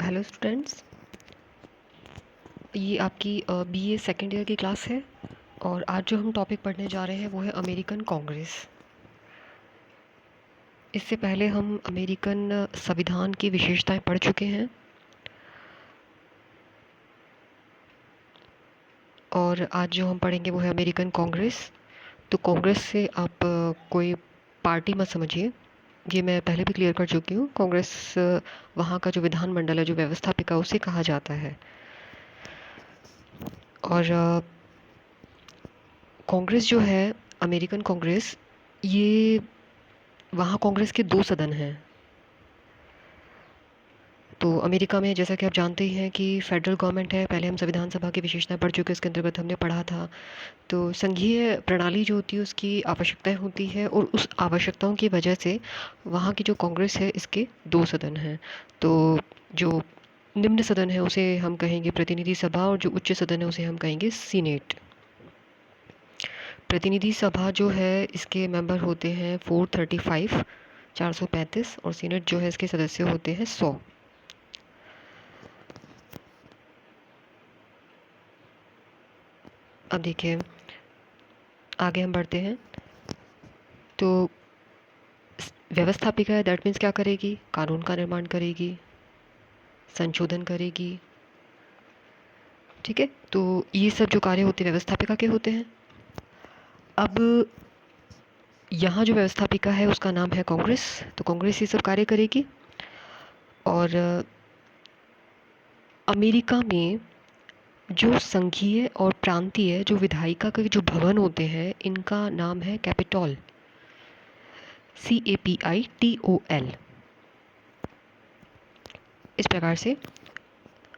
Hello students, ये आपकी BA second year की क्लास है। और आज जो हम टॉपिक पढ़ने जा रहे हैं वो है अमेरिकन कांग्रेस। इससे पहले हम अमेरिकन संविधान की विशेषताएं पढ़ चुके हैं और आज जो हम पढ़ेंगे वो है अमेरिकन कांग्रेस। तो कांग्रेस से आप कोई पार्टी मत समझिए, ये मैं पहले भी क्लियर कर चुकी हूँ। कांग्रेस वहाँ का जो विधानमंडल है, जो व्यवस्थापिका, उसे कहा जाता है। और कांग्रेस जो है, अमेरिकन कांग्रेस, ये वहाँ कांग्रेस के दो सदन हैं। तो अमेरिका में जैसा कि आप जानते ही हैं कि फेडरल गवर्नमेंट है। पहले हम संविधान सभा की विशेषताएं पढ़ चुके हैं, इसके अंतर्गत हमने पढ़ा था। तो संघीय प्रणाली जो होती है उसकी आवश्यकताएं होती है, और उस आवश्यकताओं की वजह से वहाँ की जो कांग्रेस है इसके दो सदन हैं। तो जो निम्न सदन है उसे हम कहेंगे प्रतिनिधि सभा, और जो उच्च सदन है उसे हम कहेंगे सीनेट। प्रतिनिधि सभा जो है इसके मेंबर होते हैं 435, 435, और सीनेट जो है इसके सदस्य होते हैं 100। अब देखिए, आगे हम बढ़ते हैं। तो व्यवस्थापिका है, दैट मीन्स क्या करेगी? कानून का निर्माण करेगी, संशोधन करेगी। ठीक है, तो ये सब जो कार्य होते हैं व्यवस्थापिका के होते हैं। अब यहाँ जो व्यवस्थापिका है उसका नाम है कांग्रेस। तो कांग्रेस ये सब कार्य करेगी। और अमेरिका में जो संघीय और प्रांतीय जो विधायिका के जो भवन होते हैं, इनका नाम है कैपिटॉल, CAPITOL। इस प्रकार से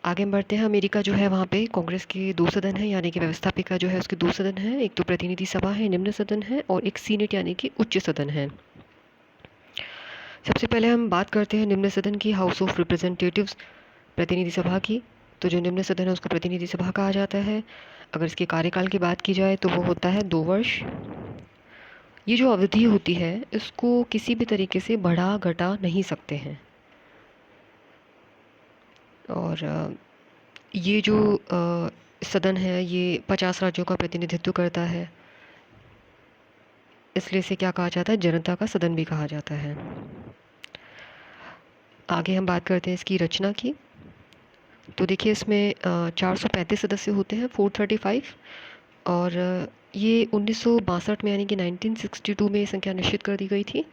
आगे हम बढ़ते हैं। अमेरिका जो है वहाँ पे कांग्रेस के दो सदन हैं, यानी कि व्यवस्थापिका जो है उसके दो सदन हैं। एक तो प्रतिनिधि सभा है, निम्न सदन है, और एक सीनेट यानी कि उच्च सदन है। सबसे पहले हम बात करते हैं निम्न सदन की, हाउस ऑफ रिप्रेजेंटेटिव्स, प्रतिनिधि सभा की। तो जो निम्न सदन है उसको प्रतिनिधि सभा कहा जाता है। अगर इसके कार्यकाल की बात की जाए तो वो होता है 2 वर्ष। ये जो अवधि होती है इसको किसी भी तरीके से बढ़ा घटा नहीं सकते हैं। और ये जो सदन है ये 50 राज्यों का प्रतिनिधित्व करता है, इसलिए इसे क्या कहा जाता है? जनता का सदन भी कहा जाता है। आगे हम बात करते हैं इसकी रचना की। तो देखिए, इसमें 435 सदस्य होते हैं, 435। और ये 1962 में यानी कि 1962 में ये संख्या निश्चित कर दी गई थी।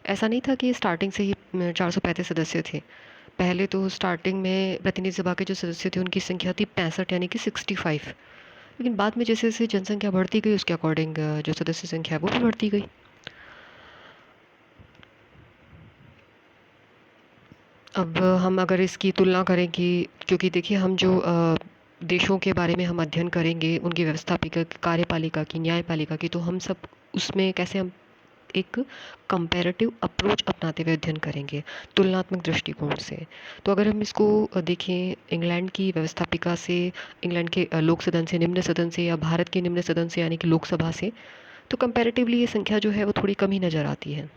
ऐसा नहीं था कि स्टार्टिंग से ही 435 सदस्य थे। पहले तो स्टार्टिंग में प्रतिनिधि सभा के जो सदस्य थे उनकी संख्या थी 65 यानी कि 65। लेकिन बाद में जैसे जैसे जनसंख्या बढ़ती गई उसके अकॉर्डिंग जो सदस्य संख्या है वो भी बढ़ती गई। अब हम अगर इसकी तुलना करें कि, क्योंकि देखिए हम जो देशों के बारे में हम अध्ययन करेंगे, उनकी व्यवस्थापिका, कार्यपालिका की, न्यायपालिका की, तो हम सब उसमें कैसे हम एक कंपैरेटिव अप्रोच अपनाते हुए अध्ययन करेंगे, तुलनात्मक दृष्टिकोण से। तो अगर हम इसको देखें इंग्लैंड की व्यवस्थापिका से, इंग्लैंड के लोक सदन से, निम्न सदन से, या भारत के निम्न सदन से यानी कि लोकसभा से, तो कंपैरेटिवली ये संख्या जो है वो थोड़ी कम ही नज़र आती है।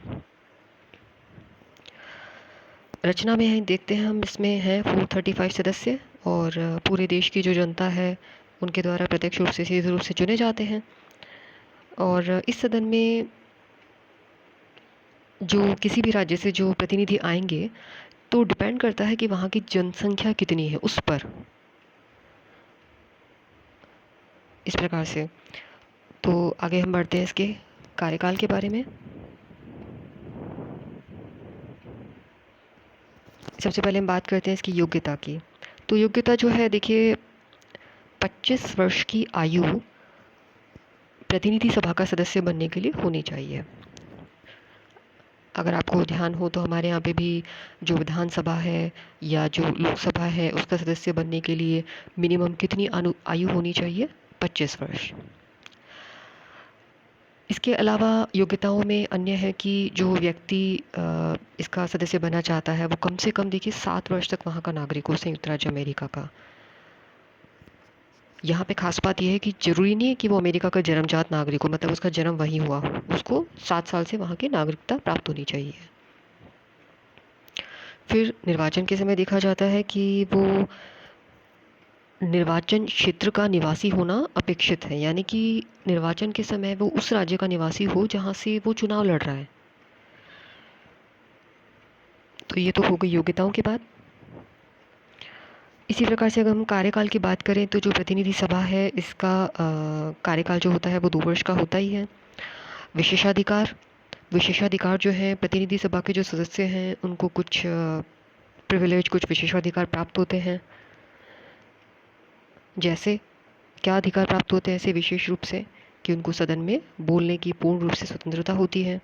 रचना में है, देखते हैं हम, इसमें है 435 सदस्य, और पूरे देश की जो जनता है उनके द्वारा प्रत्यक्ष रूप से, सीधे रूप से चुने जाते हैं। और इस सदन में जो किसी भी राज्य से जो प्रतिनिधि आएंगे तो डिपेंड करता है कि वहाँ की जनसंख्या कितनी है उस पर, इस प्रकार से। तो आगे हम बढ़ते हैं इसके कार्यकाल के बारे में। सबसे पहले हम बात करते हैं इसकी योग्यता की। तो योग्यता जो है, देखिए, 25 वर्ष की आयु प्रतिनिधि सभा का सदस्य बनने के लिए होनी चाहिए। अगर आपको ध्यान हो तो हमारे यहाँ पे भी जो विधानसभा है या जो लोकसभा है उसका सदस्य बनने के लिए मिनिमम कितनी आयु होनी चाहिए? 25 वर्ष। इसके अलावा योग्यताओं में अन्य है कि जो व्यक्ति इसका सदस्य बनना चाहता है वो कम से कम, देखिए, 7 वर्ष तक वहाँ का नागरिक हो, संयुक्त राज्य अमेरिका का। यहाँ पे खास बात यह है कि ज़रूरी नहीं है कि वो अमेरिका का जन्मजात नागरिक हो, मतलब उसका जन्म वहीं हुआ हो, उसको 7 साल से वहाँ की नागरिकता प्राप्त होनी चाहिए। फिर निर्वाचन के समय देखा जाता है कि वो निर्वाचन क्षेत्र का निवासी होना अपेक्षित है, यानी कि निर्वाचन के समय वो उस राज्य का निवासी हो जहाँ से वो चुनाव लड़ रहा है। तो ये तो हो गई योग्यताओं की बात। इसी प्रकार से अगर हम कार्यकाल की बात करें तो जो प्रतिनिधि सभा है इसका कार्यकाल जो होता है वो 2 वर्ष का होता ही है। विशेषाधिकार, विशेषाधिकार जो है प्रतिनिधि सभा के जो सदस्य हैं उनको कुछ प्रिविलेज, कुछ विशेषाधिकार प्राप्त होते हैं। जैसे क्या अधिकार प्राप्त होते हैं ऐसे विशेष रूप से कि उनको सदन में बोलने की पूर्ण रूप से स्वतंत्रता होती है।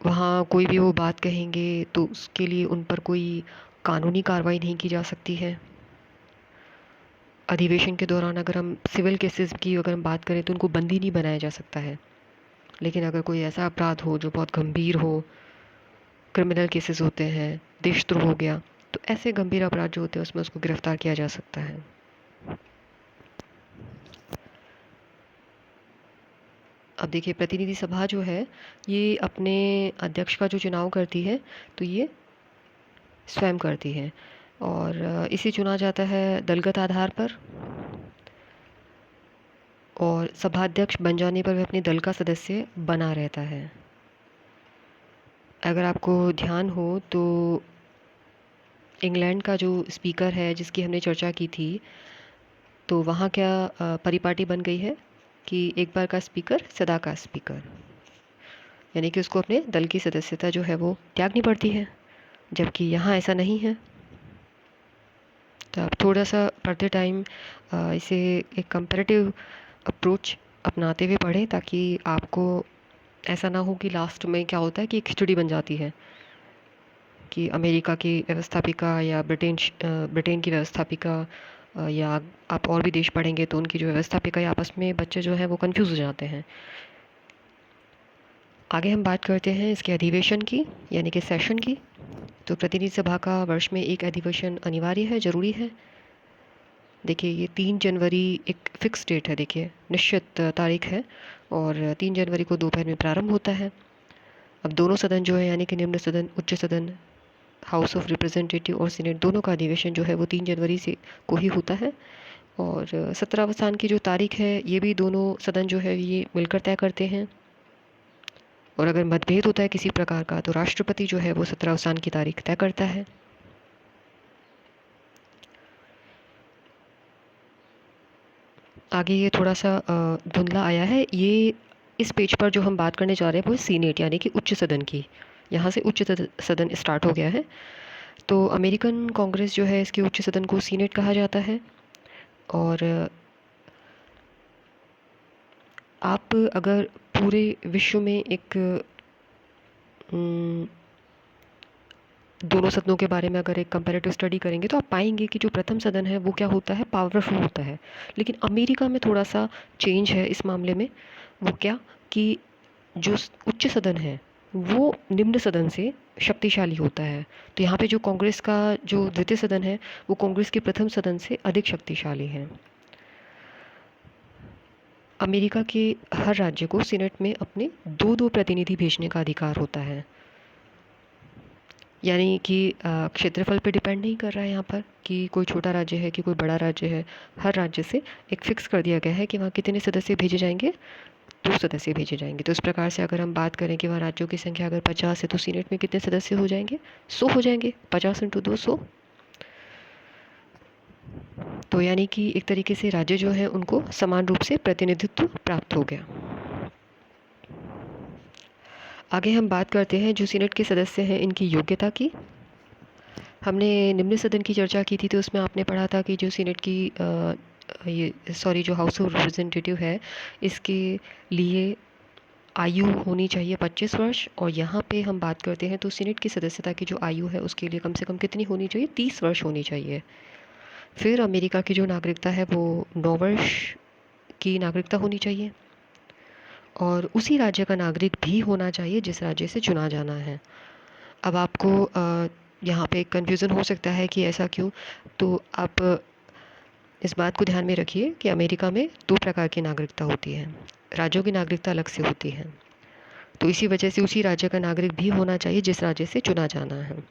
वहाँ कोई भी वो बात कहेंगे तो उसके लिए उन पर कोई कानूनी कार्रवाई नहीं की जा सकती है। अधिवेशन के दौरान अगर हम सिविल केसेस की अगर हम बात करें तो उनको बंदी नहीं बनाया जा सकता है। लेकिन अगर कोई ऐसा अपराध हो जो बहुत गंभीर हो, क्रिमिनल केसेस होते हैं, देशद्रोह हो गया, तो ऐसे गंभीर अपराध जो होते हैं उसमें उसको गिरफ्तार किया जा सकता है। अब देखिए प्रतिनिधि सभा जो है ये अपने अध्यक्ष का जो चुनाव करती है तो ये स्वयं करती है और इसे चुना जाता है दलगत आधार पर, और सभाध्यक्ष बन जाने पर वह अपने दल का सदस्य बना रहता है। अगर आपको ध्यान हो तो इंग्लैंड का जो स्पीकर है जिसकी हमने चर्चा की थी, तो वहाँ क्या परिपाटी बन गई है कि एक बार का स्पीकर सदा का स्पीकर, यानी कि उसको अपने दल की सदस्यता जो है वो त्यागनी पड़ती है, जबकि यहाँ ऐसा नहीं है। तो आप थोड़ा सा पढ़ते टाइम इसे एक कंपैरेटिव अप्रोच अपनाते हुए पढ़ें ताकि आपको ऐसा ना हो कि लास्ट में क्या होता है कि एक खिचड़ी बन जाती है कि अमेरिका की व्यवस्थापिका या ब्रिटेन की व्यवस्थापिका या आप और भी देश पढ़ेंगे तो उनकी जो व्यवस्थापिका या आपस में बच्चे जो हैं वो कंफ्यूज हो जाते हैं। आगे हम बात करते हैं इसके अधिवेशन की, यानी कि सेशन की। तो प्रतिनिधि सभा का वर्ष में एक अधिवेशन अनिवार्य है, ज़रूरी है। देखिए ये 3 जनवरी एक फ़िक्स डेट है, देखिए निश्चित तारीख है और 3 जनवरी को दोपहर में प्रारंभ होता है। अब दोनों सदन जो है यानी कि निम्न सदन, उच्च सदन, हाउस ऑफ रिप्रेजेंटेटिव और सीनेट दोनों का अधिवेशन जो है वो 3 जनवरी से को ही होता है। और सत्रावसान की जो तारीख है ये भी दोनों सदन जो है ये मिलकर तय करते हैं। और अगर मतभेद होता है किसी प्रकार का तो राष्ट्रपति जो है वो सत्रावसान की तारीख तय करता है। आगे ये थोड़ा सा धुंधला आया है, ये इस पेज पर जो हम बात करने जा रहे हैं वो सीनेट यानी कि उच्च सदन की। यहाँ से उच्च सदन स्टार्ट हो गया है। तो अमेरिकन कांग्रेस जो है इसके उच्च सदन को सीनेट कहा जाता है। और आप अगर पूरे विश्व में एक दोनों सदनों के बारे में अगर एक कंपैरेटिव स्टडी करेंगे तो आप पाएंगे कि जो प्रथम सदन है वो क्या होता है, पावरफुल होता है। लेकिन अमेरिका में थोड़ा सा चेंज है इस मामले में। वो क्या कि जो उच्च सदन है वो निम्न सदन से शक्तिशाली होता है। तो यहाँ पे जो कांग्रेस का जो द्वितीय सदन है वो कांग्रेस के प्रथम सदन से अधिक शक्तिशाली है। अमेरिका के हर राज्य को सीनेट में अपने 2-2 प्रतिनिधि भेजने का अधिकार होता है, यानी कि क्षेत्रफल पे डिपेंड नहीं कर रहा है यहाँ पर कि कोई छोटा राज्य है कि कोई बड़ा राज्य है। हर राज्य से एक फिक्स कर दिया गया है कि वहाँ कितने सदस्य भेजे जाएंगे, 2 सदस्य भेजे जाएंगे। तो इस प्रकार से अगर हम बात करें कि वहाँ राज्यों की संख्या अगर 50 है तो सीनेट में कितने सदस्य हो जाएंगे, 100 हो जाएंगे, 50 × 2 100। तो यानी कि एक तरीके से राज्य जो है उनको समान रूप से प्रतिनिधित्व प्राप्त हो गया। आगे हम बात करते हैं जो सीनेट के सदस्य हैं इनकी योग्यता की। हमने निम्न सदन की चर्चा की थी तो उसमें आपने पढ़ा था कि जो सीनेट की जो हाउस ऑफ रिप्रेजेंटेटिव है इसके लिए आयु होनी चाहिए 25 वर्ष। और यहाँ पे हम बात करते हैं तो सीनेट की सदस्यता की जो आयु है उसके लिए कम से कम कितनी होनी चाहिए, 30 वर्ष होनी चाहिए। फिर अमेरिका की जो नागरिकता है वो 9 वर्ष की नागरिकता होनी चाहिए और उसी राज्य का नागरिक भी होना चाहिए जिस राज्य से चुना जाना है। अब आपको यहाँ पे कन्फ्यूज़न हो सकता है कि ऐसा क्यों, तो आप इस बात को ध्यान में रखिए कि अमेरिका में 2 प्रकार की नागरिकता होती है, राज्यों की नागरिकता अलग से होती है। तो इसी वजह से उसी राज्य का नागरिक भी होना चाहिए जिस राज्य से चुना जाना है।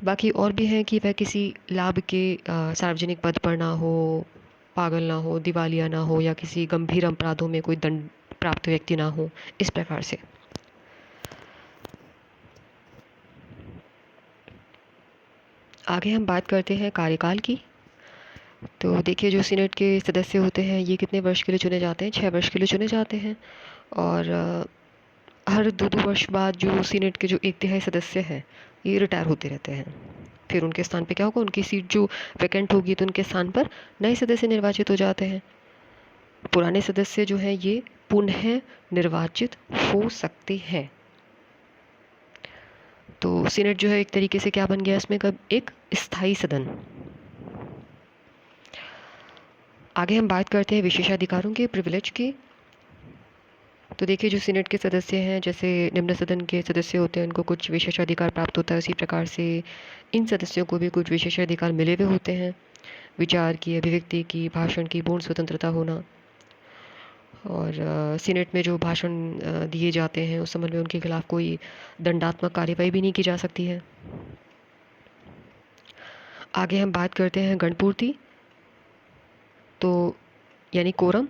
बाकी और भी है कि वह किसी लाभ के सार्वजनिक पद पर ना हो, पागल ना हो, दिवालिया ना हो, या किसी गंभीर अपराधों में कोई दंड प्राप्त व्यक्ति ना हो, इस प्रकार से। आगे हम बात करते हैं कार्यकाल की। तो देखिए, जो सीनेट के सदस्य होते हैं ये कितने वर्ष के लिए चुने जाते हैं? 6 वर्ष के लिए चुने जाते हैं। और हर 2-2 वर्ष बाद जो सीनेट के जो 1/3 सदस्य हैं ये रिटायर होते रहते हैं। फिर उनके स्थान पे क्या होगा, उनकी सीट जो वैकेंट होगी तो उनके स्थान पर नए सदस्य निर्वाचित हो जाते हैं। पुराने सदस्य जो हैं ये पुनः निर्वाचित हो सकते हैं। तो सीनेट जो है एक तरीके से क्या बन गया इसमें, कब एक स्थायी सदन। आगे हम बात करते हैं विशेषाधिकारों के, प्रिविलेज की। तो देखिए, जो सीनेट के सदस्य हैं, जैसे निम्न सदन के सदस्य होते हैं उनको कुछ विशेषाधिकार प्राप्त होता है, उसी प्रकार से इन सदस्यों को भी कुछ विशेषाधिकार मिले हुए होते हैं। विचार की, अभिव्यक्ति की, भाषण की पूर्ण स्वतंत्रता होना। और सीनेट में जो भाषण दिए जाते हैं उस संबंध में उनके खिलाफ कोई दंडात्मक कार्यवाही भी नहीं की जा सकती है। आगे हम बात करते हैं गणपूर्ति। तो यानी कोरम,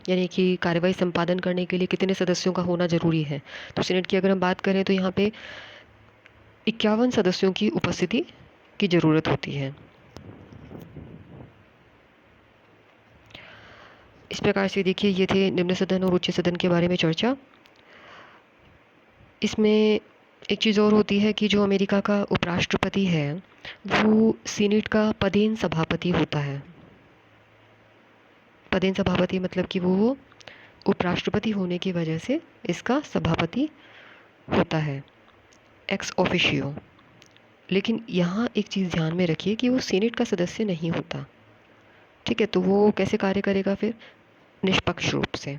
यानी कि कार्यवाही संपादन करने के लिए कितने सदस्यों का होना जरूरी है। तो सीनेट की अगर हम बात करें तो यहाँ पे 51 सदस्यों की उपस्थिति की ज़रूरत होती है। इस प्रकार से देखिए, ये थे निम्न सदन और उच्च सदन के बारे में चर्चा। इसमें एक चीज़ और होती है कि जो अमेरिका का उपराष्ट्रपति है वो सीनेट का पदेन सभापति होता है। पदेन सभापति मतलब कि वो उपराष्ट्रपति होने की वजह से इसका सभापति होता है, एक्स ऑफिशियो। लेकिन यहाँ एक चीज़ ध्यान में रखिए कि वो सीनेट का सदस्य नहीं होता। ठीक है, तो वो कैसे कार्य करेगा फिर? निष्पक्ष रूप से।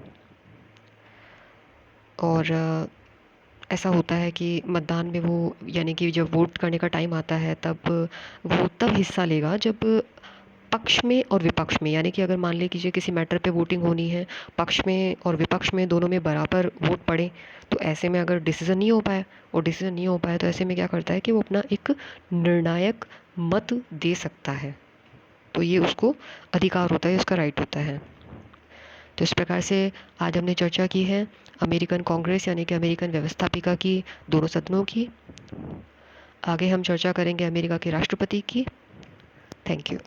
और ऐसा होता है कि मतदान में वो, यानी कि जब वोट करने का टाइम आता है तब वो तब हिस्सा लेगा जब पक्ष में और विपक्ष में, यानी कि अगर मान लीजिए किसी मैटर पे वोटिंग होनी है, पक्ष में और विपक्ष में दोनों में बराबर वोट पड़े, तो ऐसे में अगर डिसीज़न नहीं हो पाए, और डिसीज़न नहीं हो पाए तो ऐसे में क्या करता है कि वो अपना एक निर्णायक मत दे सकता है। तो ये उसको अधिकार होता है, उसका राइट होता है। तो इस प्रकार से आज हमने चर्चा की है अमेरिकन कांग्रेस यानी कि अमेरिकन व्यवस्थापिका की, दोनों सदनों की। आगे हम चर्चा करेंगे अमेरिका के राष्ट्रपति की। Thank you.